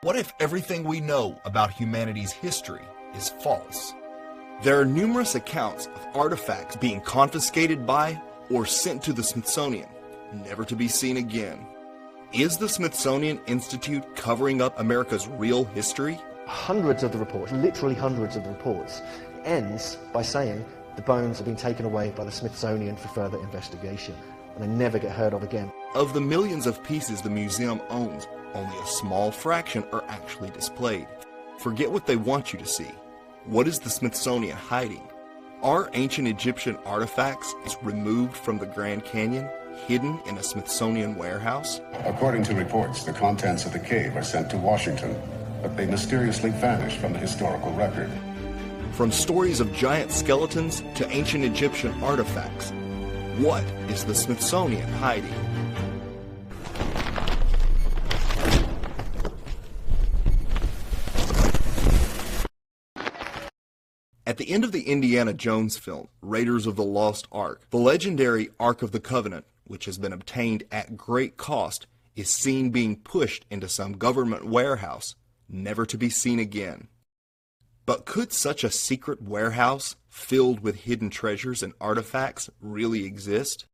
What if everything we know about humanity's history is false? There are numerous accounts of artifacts being confiscated by or sent to the Smithsonian, never to be seen again. Is the Smithsonian Institute covering up America's real history? Hundreds of the reports, literally hundreds of the reports, ends by saying the bones have been taken away by the Smithsonian for further investigation, and they never get heard of again. Of the millions of pieces the museum owns, only a small fraction are actually displayed. Forget what they want you to see. What is the Smithsonian hiding? Are ancient Egyptian artifacts removed from the Grand Canyon, hidden in a Smithsonian warehouse? According to reports, the contents of the cave are sent to Washington, but they mysteriously vanish from the historical record. From stories of giant skeletons to ancient Egyptian artifacts, what is the Smithsonian hiding? At the end of the Indiana Jones film, Raiders of the Lost Ark, the legendary Ark of the Covenant, which has been obtained at great cost, is seen being pushed into some government warehouse, never to be seen again. But could such a secret warehouse, filled with hidden treasures and artifacts, really exist?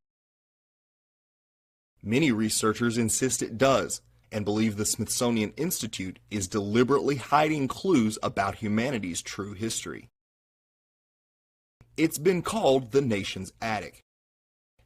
Many researchers insist it does, and believe the Smithsonian Institute is deliberately hiding clues about humanity's true history. It's been called the nation's attic.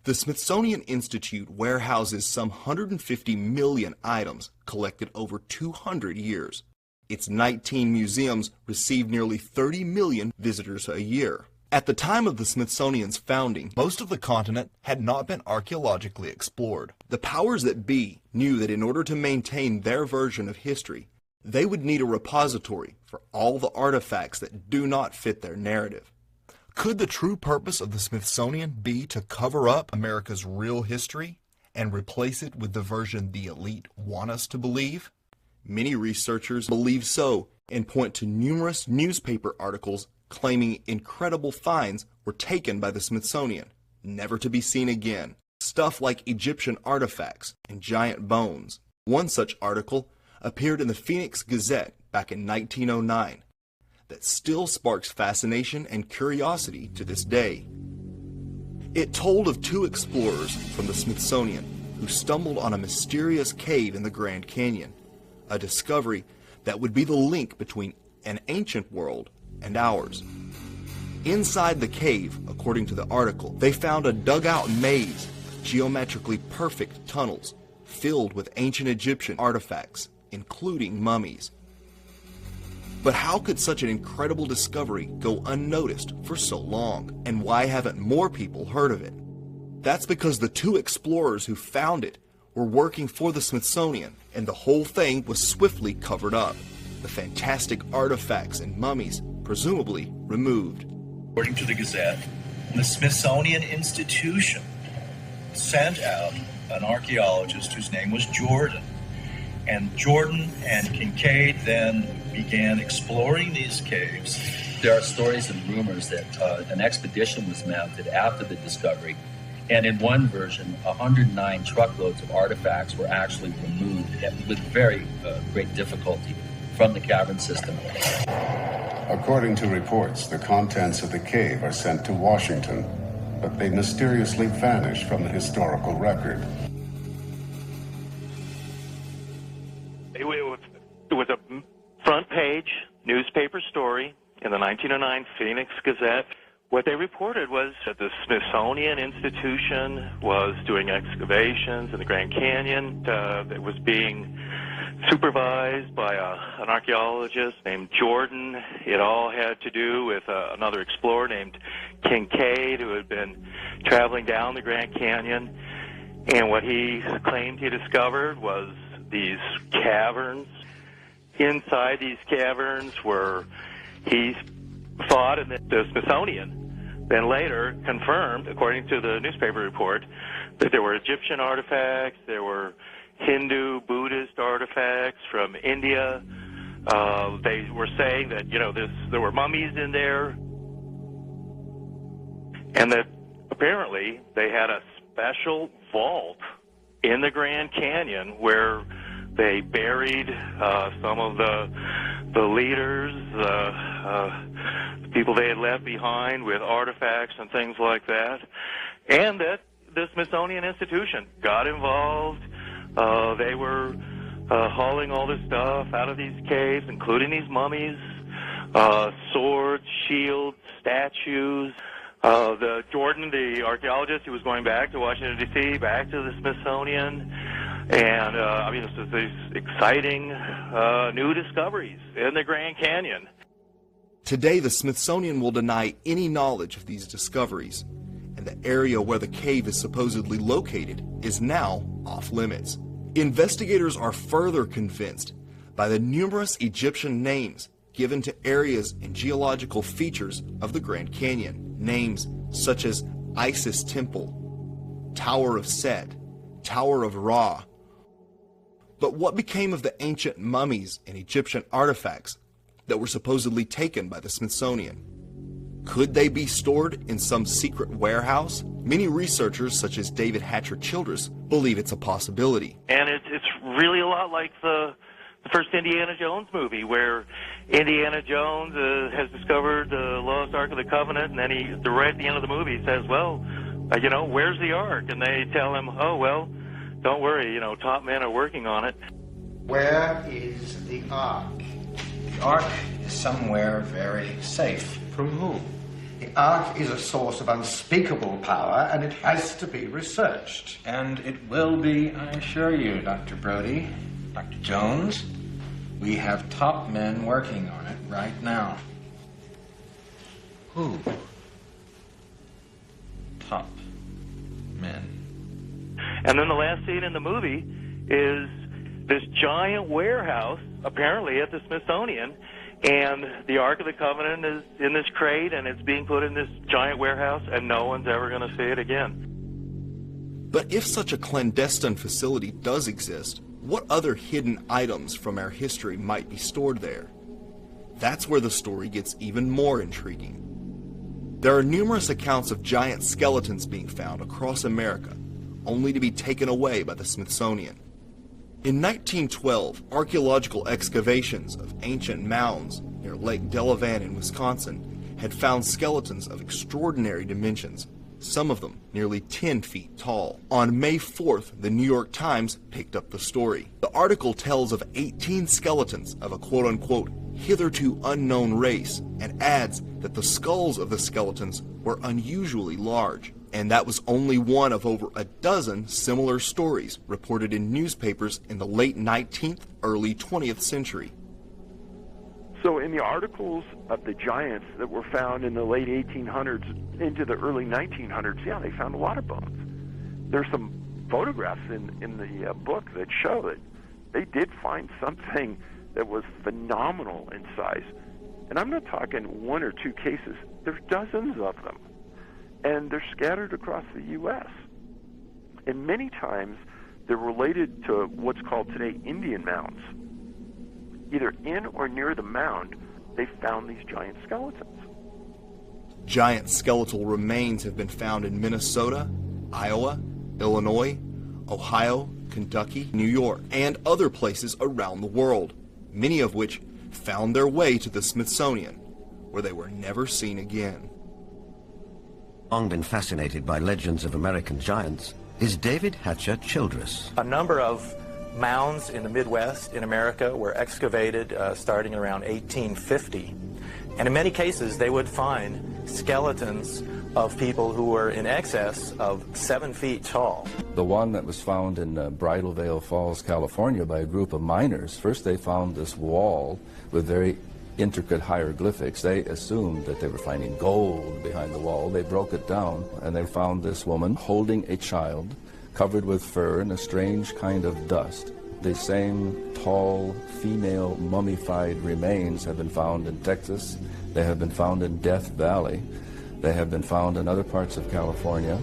The Smithsonian Institute warehouses some 150 million items collected over 200 years. Its 19 museums receive nearly 30 million visitors a year. At the time of the Smithsonian's founding, most of the continent had not been archaeologically explored. The powers that be knew that in order to maintain their version of history, they would need a repository for all the artifacts that do not fit their narrative. Could the true purpose of the Smithsonian be to cover up America's real history and replace it with the version the elite want us to believe? Many researchers believe so and point to numerous newspaper articles claiming incredible finds were taken by the Smithsonian, never to be seen again. Stuff like Egyptian artifacts and giant bones. One such article appeared in the Phoenix Gazette back in 1909 that still sparks fascination and curiosity to this day. It told of two explorers from the Smithsonian who stumbled on a mysterious cave in the Grand Canyon, a discovery that would be the link between an ancient world and ours. Inside the cave, according to the article, they found a dugout maze with geometrically perfect tunnels filled with ancient Egyptian artifacts, including mummies. But how could such an incredible discovery go unnoticed for so long? And why haven't more people heard of it? That's because the two explorers who found it were working for the Smithsonian, and the whole thing was swiftly covered up. The fantastic artifacts and mummies presumably removed. According to the Gazette, the Smithsonian Institution sent out an archaeologist whose name was Jordan. And Jordan and Kincaid then began exploring these caves. There are stories and rumors that an expedition was mounted after the discovery, and in one version, 109 truckloads of artifacts were actually removed with very great difficulty from the cavern system. According to reports, the contents of the cave are sent to Washington, but they mysteriously vanish from the historical record. It was a front page newspaper story in the 1909 Phoenix Gazette. What they reported was that the Smithsonian Institution was doing excavations in the Grand Canyon. It was being supervised by an archaeologist named Jordan. It all had to do with another explorer named Kincaid, who had been traveling down the Grand Canyon. And what he claimed he discovered was these caverns. Inside these caverns were, he thought, and the Smithsonian then later confirmed, according to the newspaper report, that there were Egyptian artifacts, there were Hindu, Buddhist artifacts from India. They were saying that, there were mummies in there, and that apparently they had a special vault in the Grand Canyon where They buried some of the leaders, the people they had left behind with artifacts and things like that. And that the Smithsonian Institution got involved. They were hauling all this stuff out of these caves, including these mummies, swords, shields, statues. Jordan, the archaeologist, who was going back to Washington, D.C., back to the Smithsonian. And, this is these exciting new discoveries in the Grand Canyon. Today, the Smithsonian will deny any knowledge of these discoveries, and the area where the cave is supposedly located is now off limits. Investigators are further convinced by the numerous Egyptian names given to areas and geological features of the Grand Canyon. Names such as Isis Temple, Tower of Set, Tower of Ra. But what became of the ancient mummies and Egyptian artifacts that were supposedly taken by the Smithsonian? Could they be stored in some secret warehouse? Many researchers, such as David Hatcher Childress, believe it's a possibility. And it's really a lot like the first Indiana Jones movie, where Indiana Jones has discovered the Lost Ark of the Covenant, and then right at the end of the movie, he says, well, where's the Ark? And they tell him, oh, well, don't worry, top men are working on it. Where is the Ark? The Ark is somewhere very safe. From whom? The Ark is a source of unspeakable power, and it has to be researched. And it will be, I assure you, Dr. Brody, Dr. Jones. We have top men working on it right now. Who? Top men. And then the last scene in the movie is this giant warehouse, apparently at the Smithsonian, and the Ark of the Covenant is in this crate, and it's being put in this giant warehouse, and no one's ever going to see it again. But if such a clandestine facility does exist, what other hidden items from our history might be stored there? That's where the story gets even more intriguing. There are numerous accounts of giant skeletons being found across America, only to be taken away by the Smithsonian. In 1912, archaeological excavations of ancient mounds near Lake Delavan in Wisconsin had found skeletons of extraordinary dimensions, some of them nearly 10 feet tall. On May 4th, the New York Times picked up the story. The article tells of 18 skeletons of a quote-unquote hitherto unknown race and adds that the skulls of the skeletons were unusually large. And that was only one of over a dozen similar stories reported in newspapers in the late 19th, early 20th century. So in the articles of the giants that were found in the late 1800s into the early 1900s, yeah, they found a lot of bones. There's some photographs in the book that show that they did find something that was phenomenal in size. And I'm not talking one or two cases. There's dozens of them. And they're scattered across the U.S. And many times they're related to what's called today Indian mounds. Either in or near the mound, they found these giant skeletons. Giant skeletal remains have been found in Minnesota, Iowa, Illinois, Ohio, Kentucky, New York, and other places around the world, many of which found their way to the Smithsonian, where they were never seen again. Long been fascinated by legends of American giants is David Hatcher Childress. A number of mounds in the Midwest in America were excavated starting around 1850. And in many cases, they would find skeletons of people who were in excess of 7 feet tall. The one that was found in Bridal Veil Falls, California by a group of miners, first they found this wall with very intricate hieroglyphics. They assumed that they were finding gold behind the wall. They broke it down, and they found this woman holding a child covered with fur and a strange kind of dust. The same tall female mummified remains have been found in Texas. They have been found in Death Valley. They have been found in other parts of California.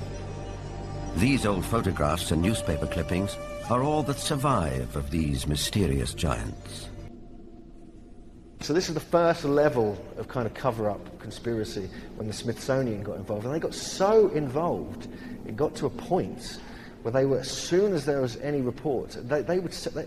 These old photographs and newspaper clippings are all that survive of these mysterious giants. So this is the first level of kind of cover-up conspiracy when the Smithsonian got involved. And they got so involved, it got to a point where they were, as soon as there was any reports, they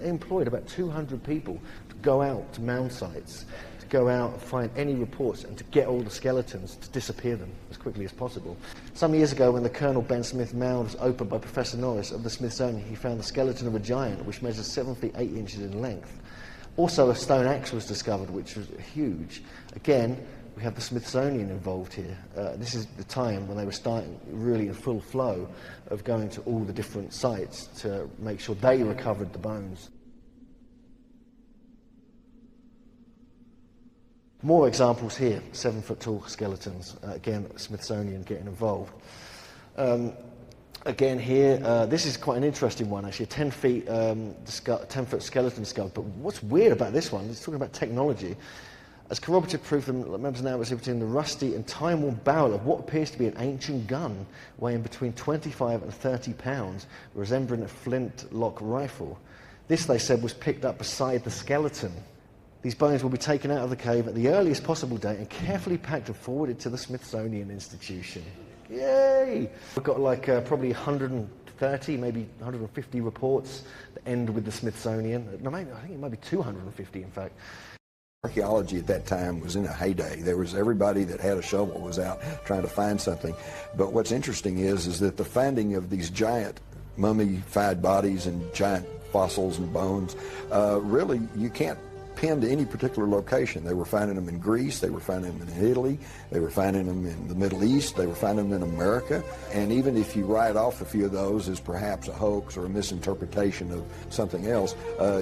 employed about 200 people to go out to mound sites, to go out and find any reports and to get all the skeletons, to disappear them as quickly as possible. Some years ago, when the Colonel Ben Smith mound was opened by Professor Norris of the Smithsonian, he found the skeleton of a giant which measures 7 feet 8 inches in length. Also, a stone axe was discovered, which was huge. Again, we have the Smithsonian involved here. This is the time when they were starting really in full flow of going to all the different sites to make sure they recovered the bones. More examples here, 7-foot-tall skeletons. Again, Smithsonian getting involved. Again here, this is quite an interesting one actually, a 10-foot skeleton skull. But what's weird about this one, it's talking about technology. As corroborative proof, the members now was between the rusty and time-worn barrel of what appears to be an ancient gun weighing between 25 and 30 pounds, resembling a flintlock rifle. This, they said, was picked up beside the skeleton. These bones will be taken out of the cave at the earliest possible date and carefully packed and forwarded to the Smithsonian Institution. Yay! We've got like probably 130, maybe 150 reports that end with the Smithsonian. No, maybe, I think it might be 250 in fact. Archaeology at that time was in a heyday. There was everybody that had a shovel was out trying to find something. But what's interesting is that the finding of these giant mummified bodies and giant fossils and bones, really you can't pin to any particular location. They were finding them in Greece, they were finding them in Italy, they were finding them in the Middle East, they were finding them in America. And even if you write off a few of those as perhaps a hoax or a misinterpretation of something else,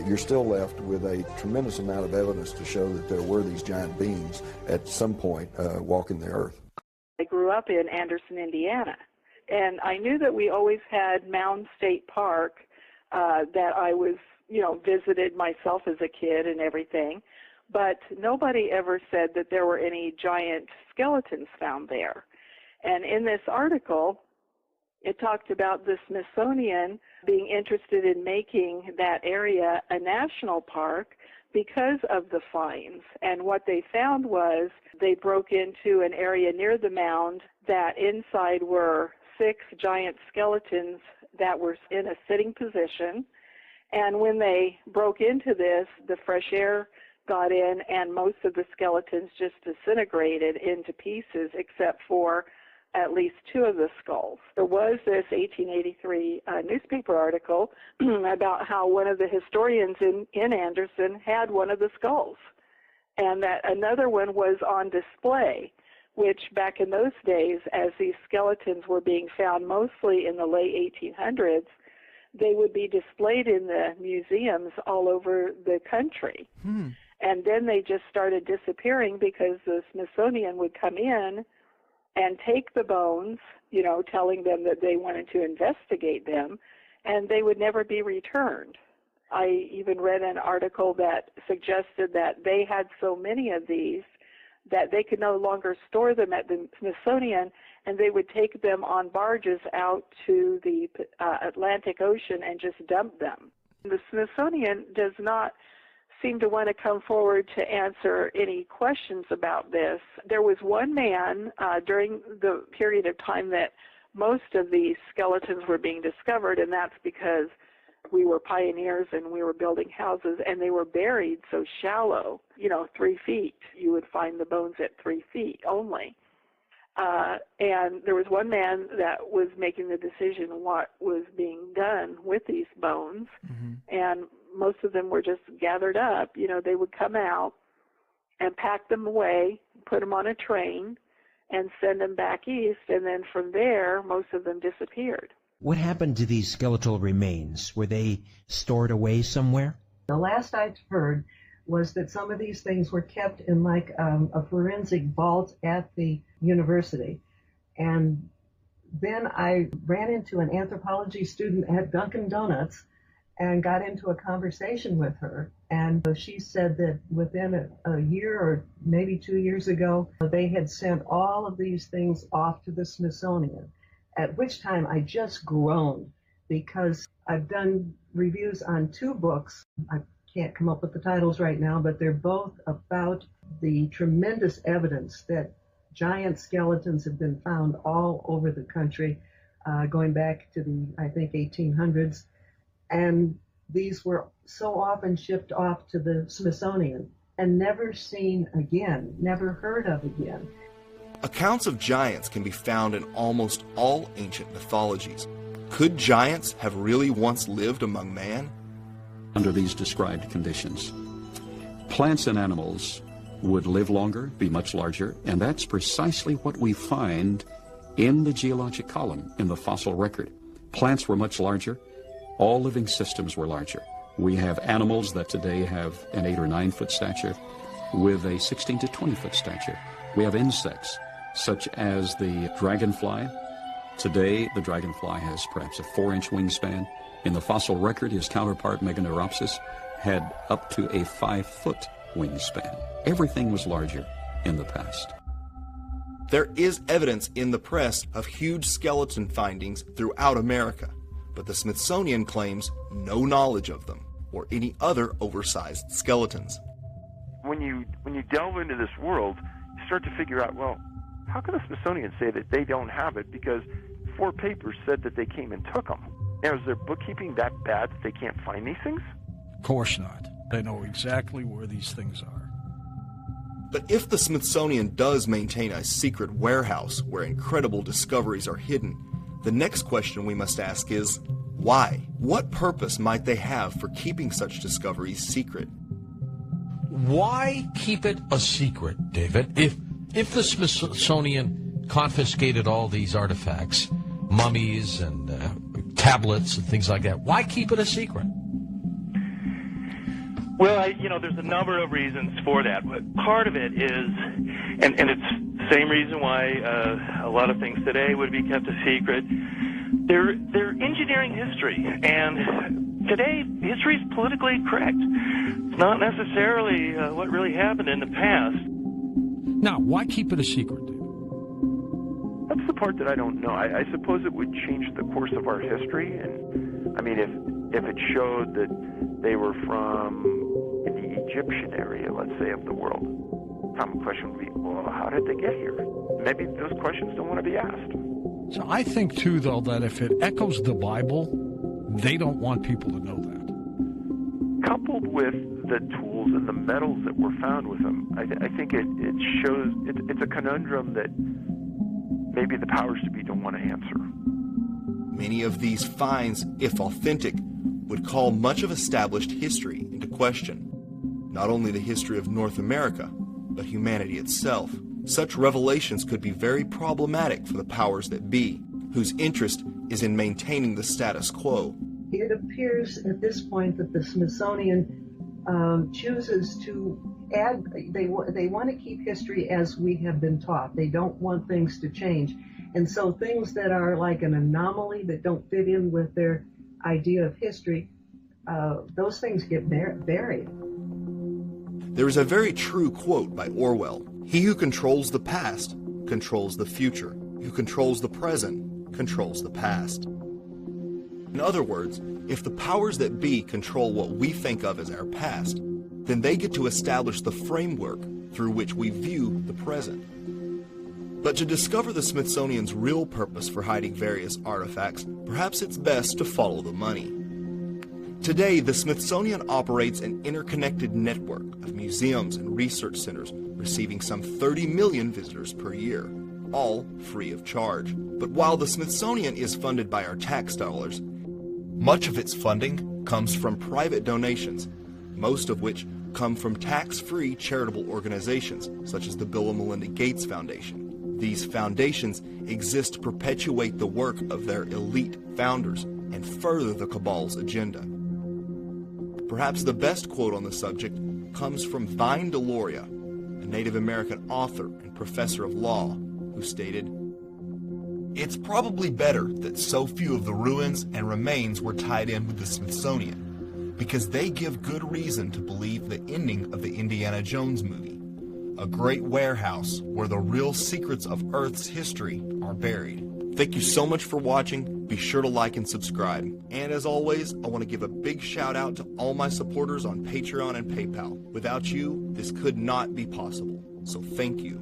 you're still left with a tremendous amount of evidence to show that there were these giant beings at some point walking the earth. I grew up in Anderson, Indiana, and I knew that we always had Mound State Park that I was visited myself as a kid and everything, but nobody ever said that there were any giant skeletons found there. And in this article, it talked about the Smithsonian being interested in making that area a national park because of the finds. And what they found was they broke into an area near the mound that inside were 6 giant skeletons that were in a sitting position. And when they broke into this, the fresh air got in and most of the skeletons just disintegrated into pieces except for at least 2 of the skulls. There was this 1883 newspaper article about how one of the historians in Anderson had one of the skulls and that another one was on display, which back in those days, as these skeletons were being found mostly in the late 1800s, they would be displayed in the museums all over the country. And then they just started disappearing because the Smithsonian would come in and take the bones, telling them that they wanted to investigate them, and they would never be returned. I even read an article that suggested that they had so many of these that they could no longer store them at the Smithsonian, and they would take them on barges out to the Atlantic Ocean and just dump them. The Smithsonian does not seem to want to come forward to answer any questions about this. There was one man during the period of time that most of these skeletons were being discovered, and that's because we were pioneers and we were building houses, and they were buried so shallow, 3 feet. You would find the bones at 3 feet only. And there was one man that was making the decision what was being done with these bones, and most of them were just gathered up. They would come out and pack them away, put them on a train, and send them back east, and then from there, most of them disappeared. What happened to these skeletal remains? Were they stored away somewhere? The last I'd heard was that some of these things were kept in like a forensic vault at the university. And then I ran into an anthropology student at Dunkin' Donuts and got into a conversation with her. And she said that within a year or maybe 2 years ago, they had sent all of these things off to the Smithsonian, at which time I just groaned because I've done reviews on 2 books. I can't come up with the titles right now, but they're both about the tremendous evidence that giant skeletons have been found all over the country, going back to the, I think, 1800s. And these were so often shipped off to the Smithsonian and never seen again, never heard of again. Accounts of giants can be found in almost all ancient mythologies. Could giants have really once lived among man? Under these described conditions, plants and animals would live longer, be much larger, and that's precisely what we find in the geologic column, in the fossil record. Plants were much larger. All living systems were larger. We have animals that today have an 8 or 9 foot stature with a 16 to 20 foot stature. We have insects such as the dragonfly. Today, the dragonfly has perhaps a 4-inch wingspan. In the fossil record, his counterpart, Meganeuropsis, had up to a 5-foot wingspan. Everything was larger in the past. There is evidence in the press of huge skeleton findings throughout America, but the Smithsonian claims no knowledge of them or any other oversized skeletons. When you delve into this world, you start to figure out, well, how can the Smithsonian say that they don't have it? Because 4 papers said that they came and took them. Now, is their bookkeeping that bad that they can't find these things? Of course not. They know exactly where these things are. But if the Smithsonian does maintain a secret warehouse where incredible discoveries are hidden, the next question we must ask is, why? What purpose might they have for keeping such discoveries secret? Why keep it a secret, David? If the Smithsonian confiscated all these artifacts, mummies and tablets and things like that, why keep it a secret? Well, there's a number of reasons for that. But part of it is, and it's the same reason why a lot of things today would be kept a secret. They're engineering history, and today history is politically correct. It's not necessarily what really happened in the past. Now, why keep it a secret, David? That's the part that I don't know. I suppose it would change the course of our history, and I mean, if it showed that they were from the Egyptian area, let's say, of the world, common question would be, well, how did they get here? Maybe those questions don't want to be asked. So I think, too, though, that if it echoes the Bible, they don't want people to know that. Coupled with the tools and the metals that were found with them, I think it shows, it's a conundrum that maybe the powers to be don't want to answer. Many of these finds, if authentic, would call much of established history into question. Not only the history of North America, but humanity itself. Such revelations could be very problematic for the powers that be, whose interest is in maintaining the status quo. It appears at this point that the Smithsonian chooses to add, they want to keep history as we have been taught. They don't want things to change. And so things that are like an anomaly that don't fit in with their idea of history, those things get buried. There is a very true quote by Orwell. He who controls the past controls the future. Who controls the present controls the past. In other words, if the powers that be control what we think of as our past, then they get to establish the framework through which we view the present. But to discover the Smithsonian's real purpose for hiding various artifacts, perhaps it's best to follow the money. Today, the Smithsonian operates an interconnected network of museums and research centers receiving some 30 million visitors per year, all free of charge. But while the Smithsonian is funded by our tax dollars, much of its funding comes from private donations, most of which come from tax-free charitable organizations such as the Bill and Melinda Gates Foundation. These foundations exist to perpetuate the work of their elite founders and further the cabal's agenda. Perhaps the best quote on the subject comes from Vine Deloria, a Native American author and professor of law, who stated, "It's probably better that so few of the ruins and remains were tied in with the Smithsonian, because they give good reason to believe the ending of the Indiana Jones movie, a great warehouse where the real secrets of Earth's history are buried." Thank you so much for watching. Be sure to like and subscribe. And as always, I want to give a big shout out to all my supporters on Patreon and PayPal. Without you, this could not be possible. So thank you.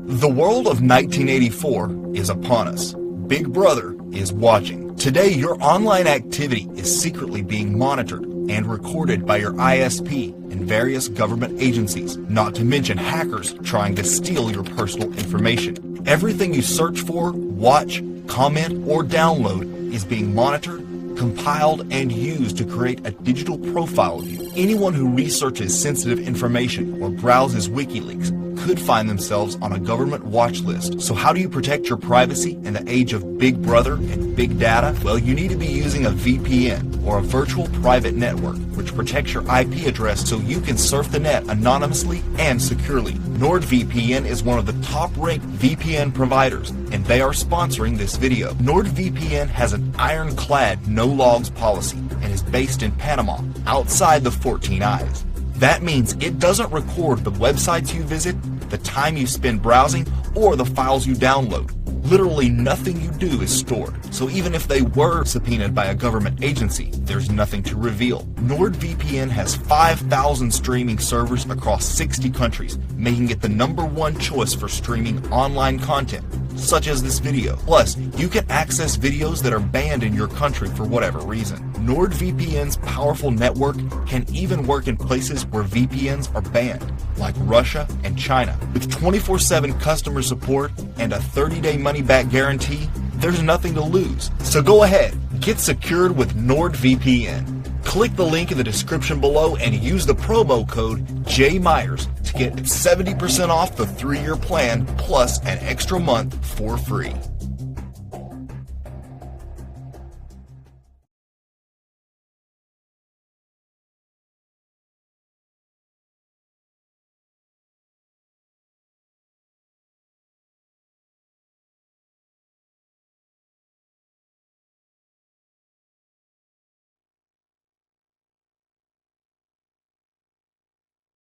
The world of 1984 is upon us. Big Brother is watching. Today, your online activity is secretly being monitored and recorded by your ISP and various government agencies, not to mention hackers trying to steal your personal information. Everything you search for, watch, comment, or download is being monitored, compiled, and used to create a digital profile of you. Anyone who researches sensitive information or browses WikiLeaks could find themselves on a government watch list. So how do you protect your privacy in the age of Big Brother and big data? Well, you need to be using a VPN, or a virtual private network, which protects your IP address so you can surf the net anonymously and securely. NordVPN is one of the top-ranked VPN providers, and they are sponsoring this video. NordVPN has an ironclad no-logs policy and is based in Panama, outside the 14 Eyes. That means it doesn't record the websites you visit, the time you spend browsing, or the files you download. Literally nothing you do is stored, so even if they were subpoenaed by a government agency, there's nothing to reveal. NordVPN has 5,000 streaming servers across 60 countries, making it the #1 choice for streaming online content, such as this video. Plus, you can access videos that are banned in your country for whatever reason. NordVPN's powerful network can even work in places where VPNs are banned, like Russia and China. With 24/7 customer support and a 30-day money-back guarantee, there's nothing to lose. So go ahead, get secured with NordVPN. Click the link in the description below and use the promo code JMyers to get 70% off the 3-year plan plus an extra month for free.